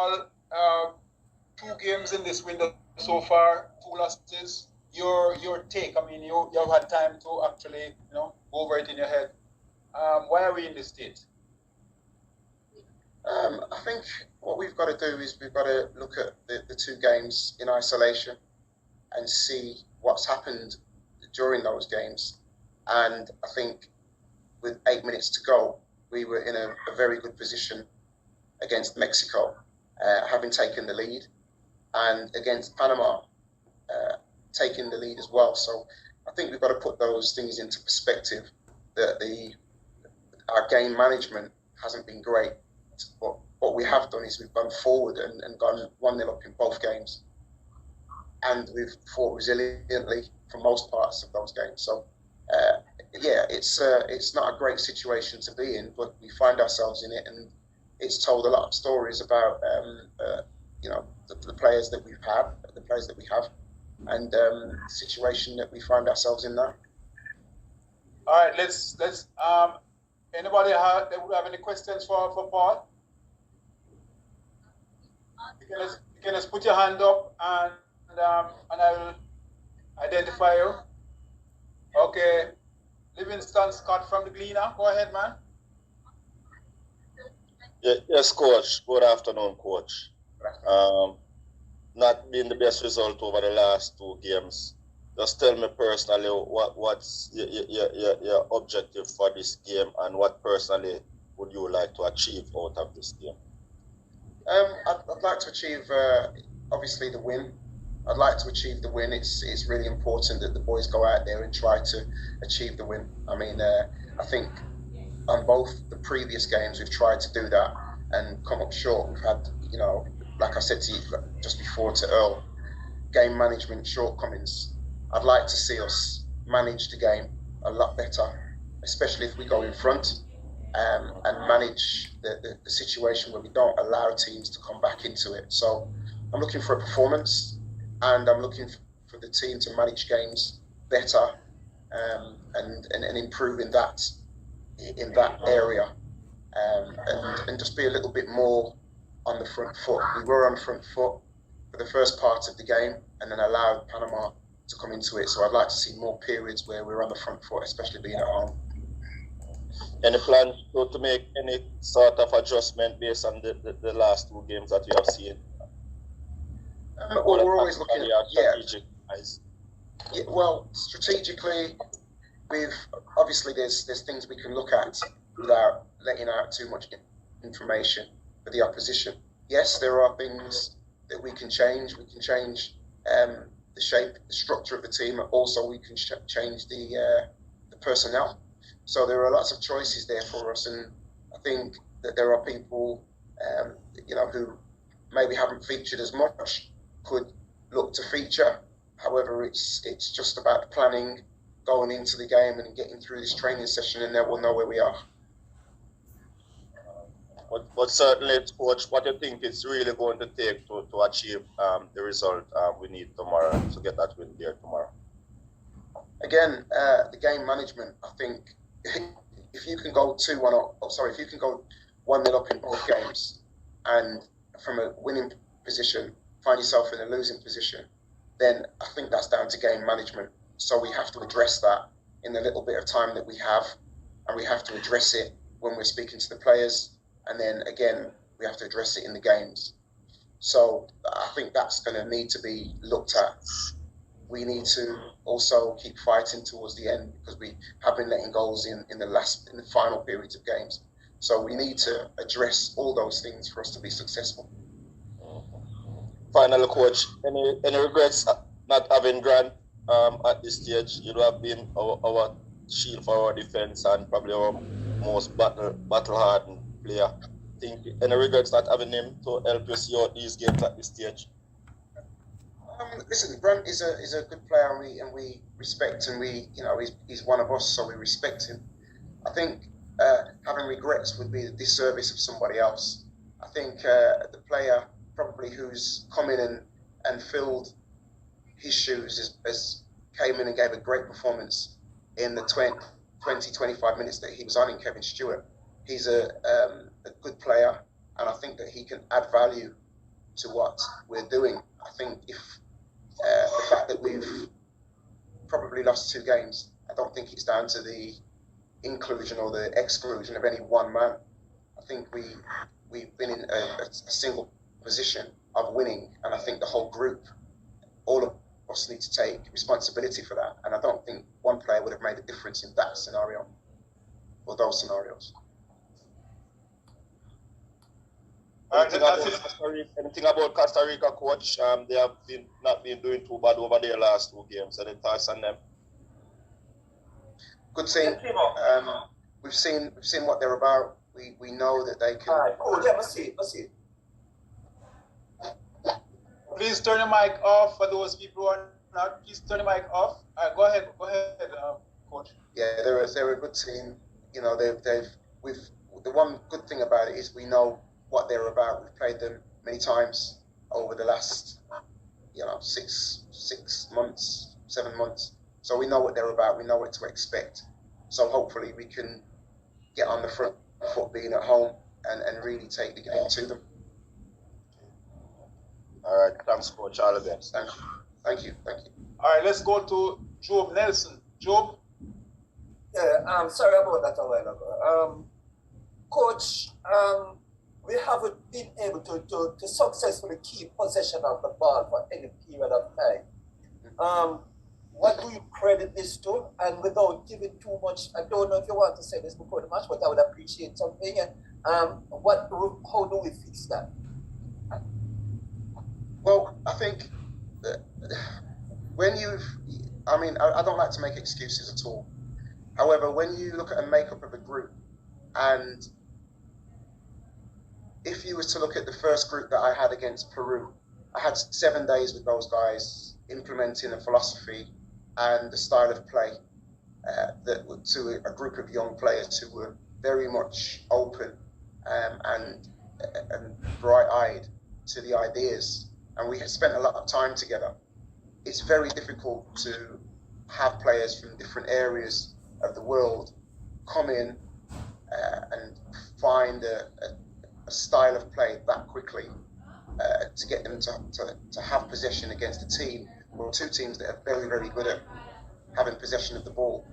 all, 2 games in this window so far, 2 losses. Your take. I mean, you've had time to actually go over it in your head. Why are we in this state? I think what we've got to do is we've got to look at the 2 games in isolation and see what's happened during those games. And I think with 8 minutes to go, we were in a very good position against Mexico, having taken the lead, and against Panama, taking the lead as well. So I think we've got to put those things into perspective, that our game management hasn't been great. But what we have done is we've gone forward and gone 1-0 up in both games. And we've fought resiliently for most parts of those games. So, it's not a great situation to be in, but we find ourselves in it, and it's told a lot of stories about the players that we've had, the players that we have, and the situation that we find ourselves in now. All right, let's anybody have any questions for Paul? You can just put your hand up and I will identify you. Okay, Livingston Scott from the Gleaner. Go ahead, man. Yes, Coach. Good afternoon, Coach. Not been the best result over the last 2 games. Just tell me personally what's your objective for this game, and what personally would you like to achieve out of this game? I'd like to achieve, obviously, the win. I'd like to achieve the win. It's really important that the boys go out there and try to achieve the win. I mean, I think on both the previous games we've tried to do that and come up short. We've had, like I said to you just before to Earl, game management shortcomings. I'd like to see us manage the game a lot better, especially if we go in front, and manage the situation where we don't allow teams to come back into it. So I'm looking for a performance, and I'm looking for the team to manage games better, and improve in that area, and just be a little bit more on the front foot. We were on front foot for the first part of the game, and then allowed Panama to come into it. So I'd like to see more periods where we're on the front foot, especially being at home. Any plans to make any sort of adjustment based on the last 2 games that you have seen? Well, we're always looking at strategically, obviously there's things we can look at without letting out too much information for the opposition. Yes, there are things that we can change. We can change the shape, the structure of the team. Also, we can change the personnel. So there are lots of choices there for us, and I think that there are people, who maybe haven't featured as much, could look to feature. However, it's just about planning, going into the game and getting through this training session, and then we'll know where we are. But certainly, Coach, what do you think it's really going to take to achieve the result we need tomorrow, to get that win there tomorrow? Again, the game management. I think if you can go 2-1 up, if you can go 1-0 up in both games, and from a winning position find yourself in a losing position, then I think that's down to game management. So we have to address that in the little bit of time that we have, and we have to address it when we're speaking to the players, and then again we have to address it in the games. So I think that's going to need to be looked at. We need to also keep fighting towards the end, because we have been letting goals in the final periods of games. So we need to address all those things for us to be successful. Finally, Coach, any regrets not having Grant at this stage? You have been our shield for our defense and probably our most battle-hardened player. Think any regrets not having him to help you see out these games at this stage? Listen, Grant is a good player, and we respect, and he's one of us, so we respect him. I think having regrets would be the disservice of somebody else. I think the player probably who's come in and filled his shoes as came in and gave a great performance in the 20-25 minutes that he was on in Kevin Stewart. He's a good player, and I think that he can add value to what we're doing. I think if the fact that we've probably lost 2 games, I don't think it's down to the inclusion or the exclusion of any one man. I think we've been in a single position of winning, and I think the whole group, all of us, need to take responsibility for that. And I don't think one player would have made a difference in that scenario or those scenarios. Anything about Costa Rica, coach? They have not been doing too bad over their last 2 games. Any thoughts on them? Good team. We've seen what they're about. We know that they can. All right, cool. Yeah, let's see. Please turn your mic off for those people who are not. Please turn your mic off. Go ahead, coach. Yeah, they're a good team. You know, we've the one good thing about it is we know what they're about. We've played them many times over the last, 6 months, 7 months. So we know what they're about. We know what to expect. So hopefully we can get on the front foot being at home and really take the game to them. All right, thanks, coach. All the best. Thank you. All right, let's go to Job Nelson. Job? Yeah, sorry about that a while ago. Coach, we haven't been able to successfully keep possession of the ball for any period of time. What do you credit this to? And without giving too much, I don't know if you want to say this before the match, but I would appreciate something. How do we fix that? Well, I think that when I don't like to make excuses at all. However, when you look at a makeup of a group, and if you were to look at the first group that I had against Peru, I had 7 days with those guys implementing a philosophy and a style of play to a group of young players who were very much open and bright-eyed to the ideas. And we had spent a lot of time together. It's very difficult to have players from different areas of the world come in and find a style of play that quickly to get them to have possession against a team or 2 teams that are very, very good at having possession of the ball.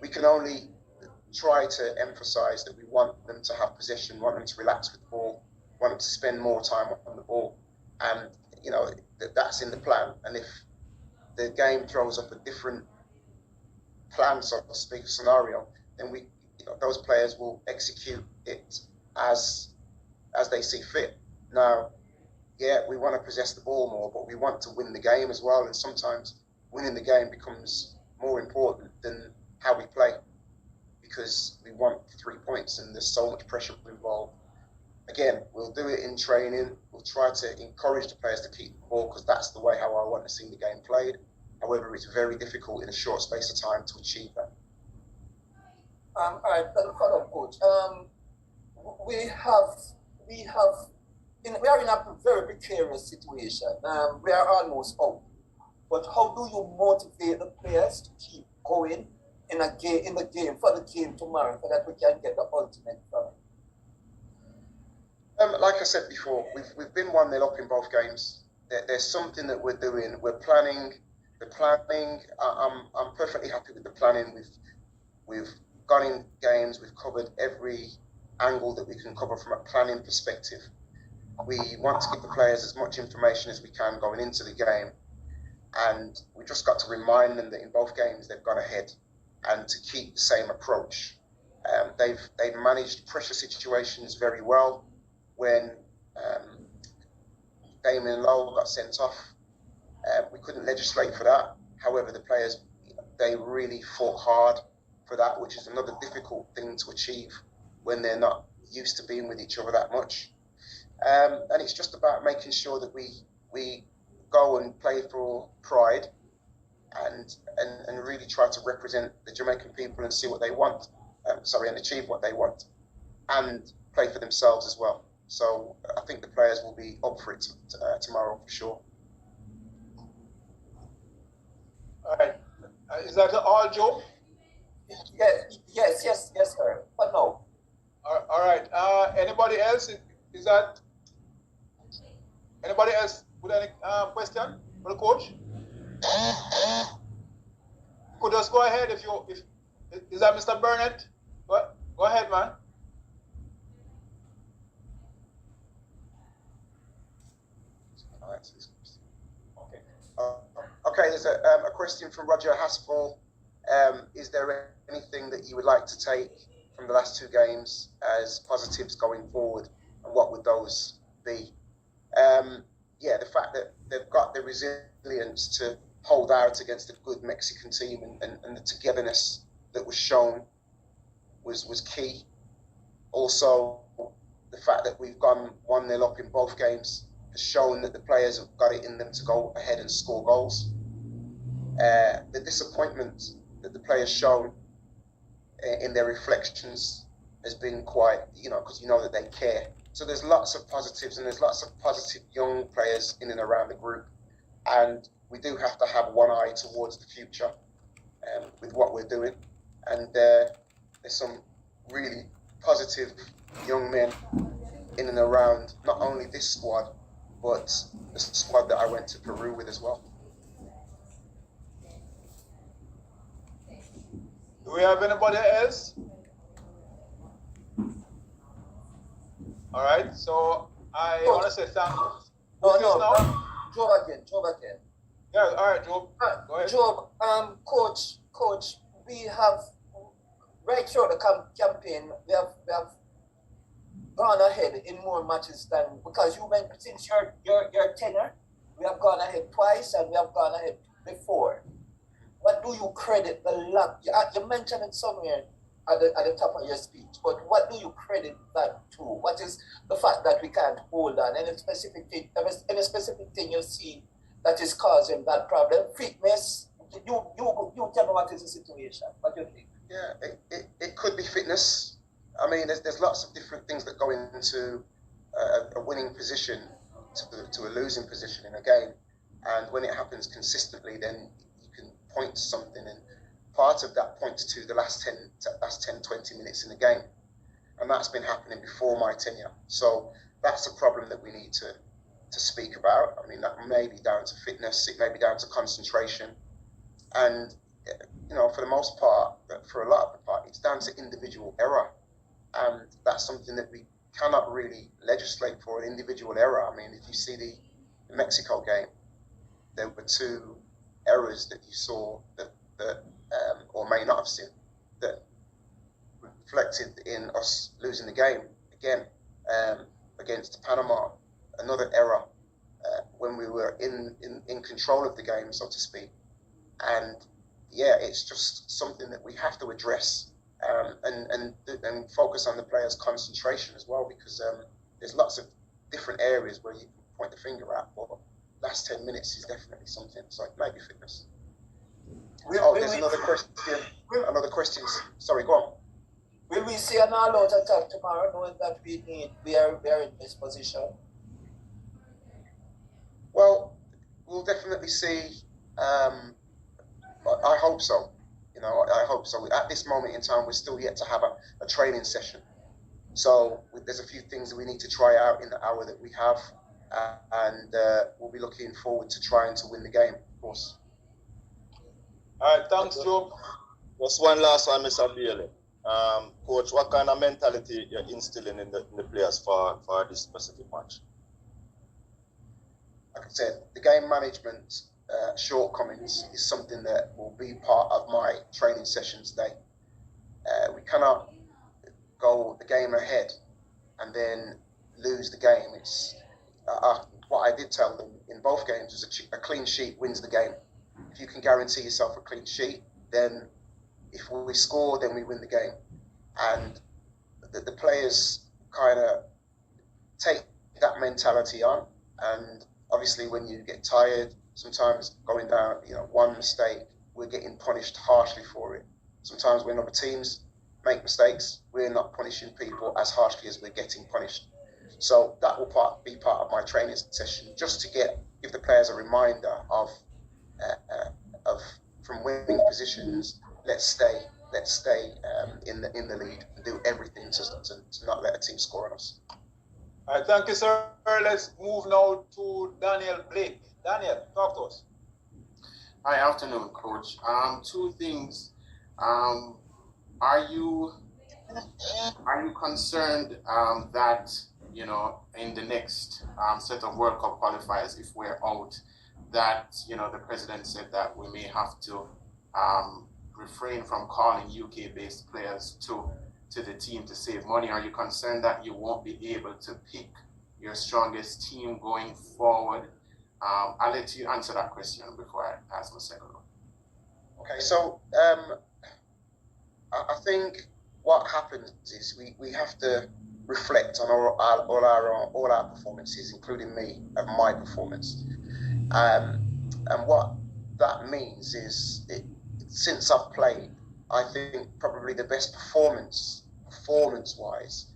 We can only try to emphasize that we want them to have possession, want them to relax with the ball, want them to spend more time on the ball. And, that's in the plan. And if the game throws up a different plan, so to speak, scenario, then those players will execute it as they see fit. Now, yeah, we want to possess the ball more, but we want to win the game as well. And sometimes winning the game becomes more important than how we play because we want 3 points and there's so much pressure involved. Again, we'll do it in training. We'll try to encourage the players to keep the ball because that's the way how I want to see the game played. However, it's very difficult in a short space of time to achieve that. All right, follow-up, coach. We are in a very precarious situation. We are almost out. But how do you motivate the players to keep going in the game for the game tomorrow, so that we can get the ultimate from it? Like I said before, we've been 1-0 up in both games. There's something that we're doing. We're planning. The planning. I'm perfectly happy with the planning. We've gone in games. We've covered every angle that we can cover from a planning perspective. We want to give the players as much information as we can going into the game, and we just got to remind them that in both games they've gone ahead, and to keep the same approach. They've managed pressure situations very well. When Damien Lowe got sent off, we couldn't legislate for that. However, the players, they really fought hard for that, which is another difficult thing to achieve when they're not used to being with each other that much. And it's just about making sure that we go and play for pride and really try to represent the Jamaican people and see what they want, and achieve what they want, and play for themselves as well. So I think the players will be up for it tomorrow for sure. All right. Is that all, Joe? Yes, sir. But no. All right. Anybody else? Is that? Anybody else with any question for the coach? You could just go ahead if is that Mr. Burnett? Go ahead, man. Okay. Okay, there's a question from Roger Haspel. Is there anything that you would like to take from the last 2 games as positives going forward, and what would those be? Yeah, the fact that they've got the resilience to hold out against a good Mexican team, and the togetherness that was shown was key. Also, the fact that we've gone 1-0 up in both games has shown that the players have got it in them to go ahead and score goals. The disappointment that the players shown in their reflections has been quite, because you know that they care. So there's lots of positives, and there's lots of positive young players in and around the group. And we do have to have one eye towards the future with what we're doing. And there's some really positive young men in and around not only this squad, but the squad that I went to Peru with as well. Do we have anybody else? All right, so I want to say thank you. No, Job again. Yeah, all right, Job. Go ahead. Job, coach, we have right through the campaign, we have gone ahead in more matches than, because you went since your tenure, we have gone ahead twice and we have gone ahead before. What do you credit the luck? You mentioned it somewhere at the top of your speech, but what do you credit that to? What is the fact that we can't hold on? Any specific thing you see that is causing that problem? Fitness? You tell me what is the situation. What do you think? Yeah, it could be fitness. I mean, there's lots of different things that go into a winning position to a losing position in a game, and when it happens consistently, then you can point to something, and part of that points to the last 10, 20 minutes in the game, and that's been happening before my tenure. So that's a problem that we need to speak about. I mean, that may be down to fitness, it may be down to concentration, and for the most part, for a lot of the part, it's down to individual error. And that's something that we cannot really legislate for, an individual error. I mean, if you see the Mexico game, there were 2 errors that you saw that or may not have seen, that reflected in us losing the game. Again, against Panama, another error when we were in control of the game, so to speak. And yeah, it's just something that we have to address. And focus on the players' concentration as well, because there's lots of different areas where you can point the finger at, but last 10 minutes is definitely something. So it may be fitness. There's another question. Sorry, go on. Will we see an all-out attack tomorrow, knowing that we are in this position? Well, we'll definitely see. I hope so. I hope so. At this moment in time, we're still yet to have a training session. So there's a few things that we need to try out in the hour that we have. And we'll be looking forward to trying to win the game, of course. All right, thanks, Joe. Just one last one, Mr. Bailey. Coach, what kind of mentality you're instilling in the players for this specific match? Like I said, the game management shortcomings is something that will be part of my training session today. We cannot go the game ahead and then lose the game. It's what I did tell them in both games is a clean sheet wins the game. If you can guarantee yourself a clean sheet, then if we score, then we win the game. And the players kind of take that mentality on. And obviously, when you get tired, sometimes going down, one mistake, we're getting punished harshly for it. Sometimes when other teams make mistakes, we're not punishing people as harshly as we're getting punished. So that will be part of my training session, just to give the players a reminder of from winning positions, let's stay in the lead and do everything to not let a team score on us. All right, thank you, sir. Let's move now to Daniel Blake. Daniel, talk to us. Hi, afternoon, Coach. Two things. Are you concerned that in the next set of World Cup qualifiers, if we're out, that the president said that we may have to refrain from calling UK-based players to the team to save money? Are you concerned that you won't be able to pick your strongest team going forward? I'll let you answer that question before I ask my second one. Okay, so I think what happens is we have to reflect on all our performances, including me and my performance. And what that means is, since I've played, I think probably the best performance-wise,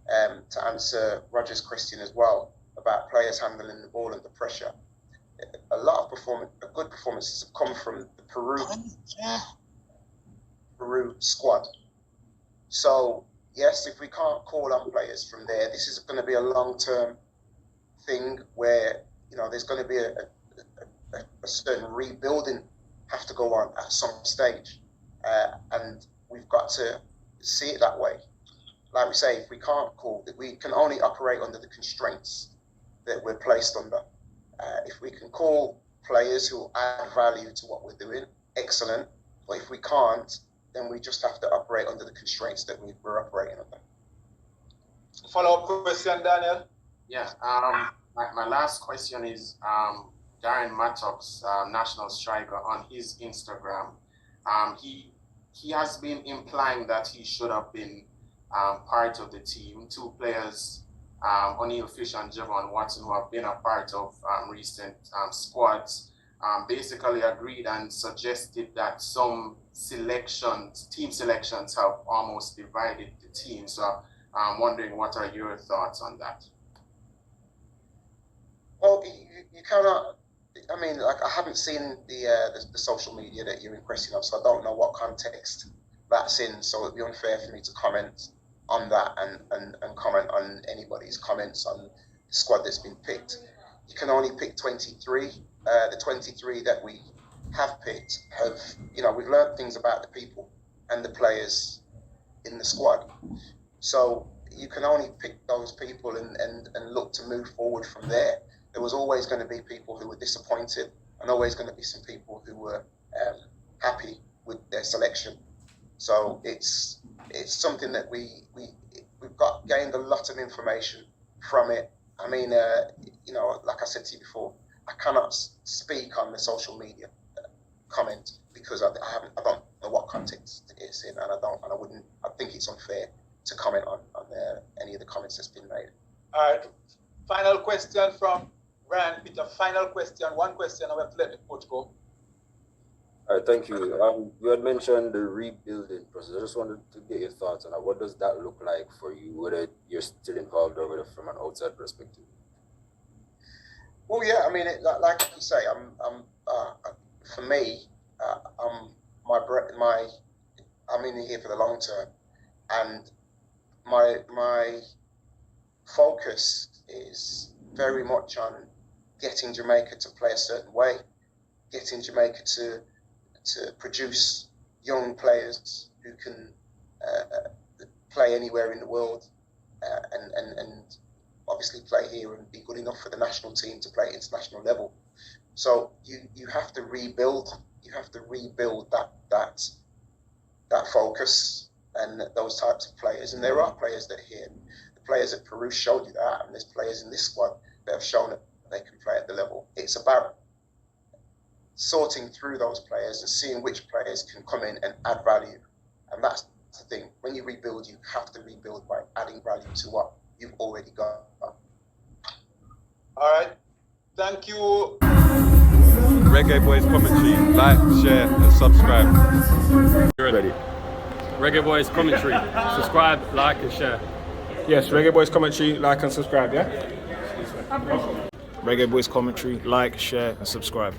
to answer Roger's question as well about players handling the ball under pressure. A lot of good performances have come from the Peru squad. So yes, if we can't call on players from there, this is going to be a long-term thing where there's going to be a certain rebuilding have to go on at some stage, and we've got to see it that way. Like we say, if we can't call, that we can only operate under the constraints that we're placed under. If we can call players who add value to what we're doing, excellent. But if we can't, then we just have to operate under the constraints that we're operating under. Follow-up question, Daniel? Yeah. My last question is Darren Mattox, national striker, on his Instagram. He has been implying that he should have been part of the team. Two players, O'Neill Fish and Javon Watson, who have been a part of recent squads, basically agreed and suggested that some team selections have almost divided the team. So I'm wondering, what are your thoughts on that? Well, you cannot. I mean, like, I haven't seen the social media that you're impressing on, so I don't know what context that's in. So it'd be unfair for me to comment on that and comment on anybody's comments on the squad that's been picked. You can only pick 23. The 23 that we have picked have, we've learned things about the people and the players in the squad. So you can only pick those people and look to move forward from there. There was always going to be people who were disappointed, and always going to be some people who were happy with their selection. So it's something that we've gained a lot of information from it. I mean, like I said to you before, I cannot speak on the social media comment because I don't know what context it's in, and I think it's unfair to comment on any of the comments that's been made. All right. Final question from Ryan Peter. Final question. One question. I will let the coach go. All right, thank you. You had mentioned the rebuilding process. I just wanted to get your thoughts on that. What does that look like for you, whether you're still involved or whether from an outside perspective? Well, yeah. I mean, like you say, for me, I'm in here for the long term, and my focus is very much on getting Jamaica to play a certain way, getting Jamaica to produce young players who can play anywhere in the world, and obviously play here and be good enough for the national team to play at international level. So you have to rebuild. You have to rebuild that focus and those types of players. And there are players that are here. The players at Peru showed you that, and there's players in this squad that have shown that they can play at the level. It's about sorting through those players and seeing which players can come in and add value. And that's the thing. When you rebuild, you have to rebuild by adding value to what you've already got. All right. Thank you. Reggae Boys Commentary. Like, share, and subscribe. You ready? Reggae Boys Commentary. Subscribe, like, and share. Yes, Reggae Boys Commentary, like and subscribe, yeah? Reggae Boys Commentary, like, share, and subscribe.